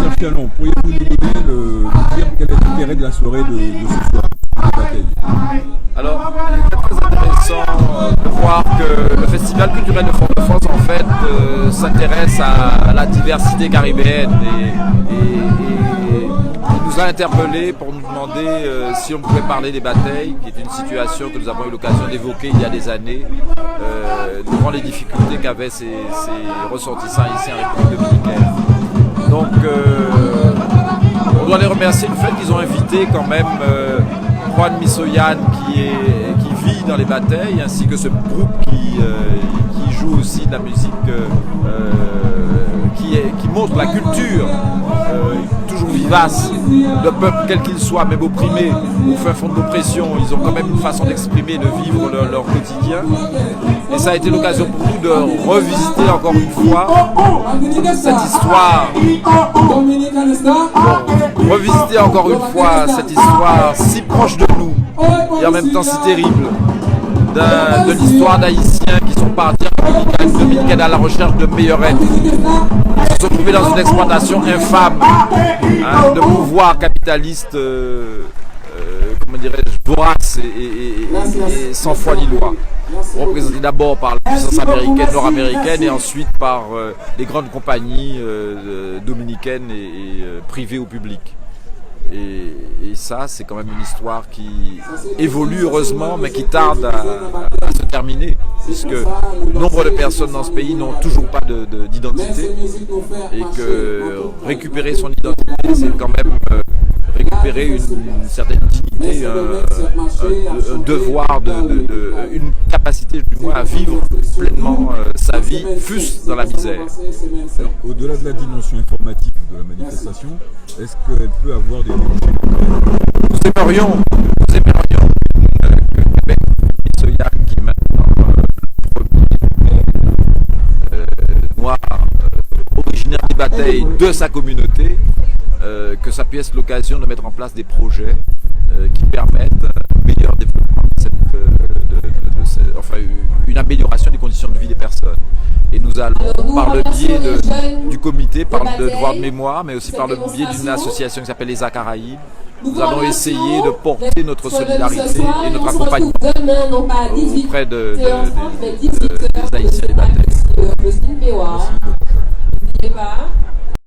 Serge Calon, pourriez-vous nous dire quel est l'intérêt de la soirée de ce soir de bataille? Alors, il est très intéressant de voir que le Festival culturel de Fort-de-France, en fait, s'intéresse à la diversité caribéenne et nous a interpellés pour nous demander si on pouvait parler des batailles, qui est une situation que nous avons eu l'occasion d'évoquer il y a des années, devant les difficultés qu'avaient ces ressortissants ici en République dominicaine. Donc, on doit les remercier du fait qu'ils ont invité quand même Juan Misoyan qui vit dans les batailles, ainsi que ce groupe qui joue aussi de la musique qui montre la culture toujours vivace de peuple quel qu'il soit, même opprimé au fin fond de l'oppression. Ils ont quand même une façon d'exprimer, de vivre leur quotidien, et ça a été l'occasion pour nous de revisiter encore une fois cette histoire, revisiter encore une fois cette histoire si proche de nous et en même temps si terrible, de l'histoire d'Haïtiens qui sont partis en Dominicaine à la recherche de meilleurs êtres. Ils se sont trouvés dans une exploitation infâme de pouvoir capitaliste, comment dirais-je, vorace et sans foi ni loi. Représenté d'abord par la puissance américaine, nord-américaine, et ensuite par les grandes compagnies dominicaines et privées au public. Et ça, c'est quand même une histoire qui évolue heureusement, mais qui tarde à se terminer, puisque nombre de personnes dans ce pays n'ont toujours pas d'identité, et que récupérer son identité, c'est quand même récupérer une certaine dignité, un devoir, une capacité du moins à vivre pleinement sa vie, fût-ce dans la misère. Au-delà de la dimension informative de la manifestation, est-ce qu'elle peut avoir des débouchés? Nous aimerions que Québec, Misoyan, qui est maintenant le premier noir originaire des batailles de sa communauté, que ça puisse être l'occasion de mettre en place des projets qui permettent un meilleur développement une amélioration des conditions de vie des personnes. Et nous allons, par le biais du comité, par le devoir de mémoire, mais aussi par le biais d'une association qui s'appelle les Acaraïbes, nous allons essayer de porter notre solidarité et notre accompagnement auprès des Haïtiens et des batailles. N'oubliez pas.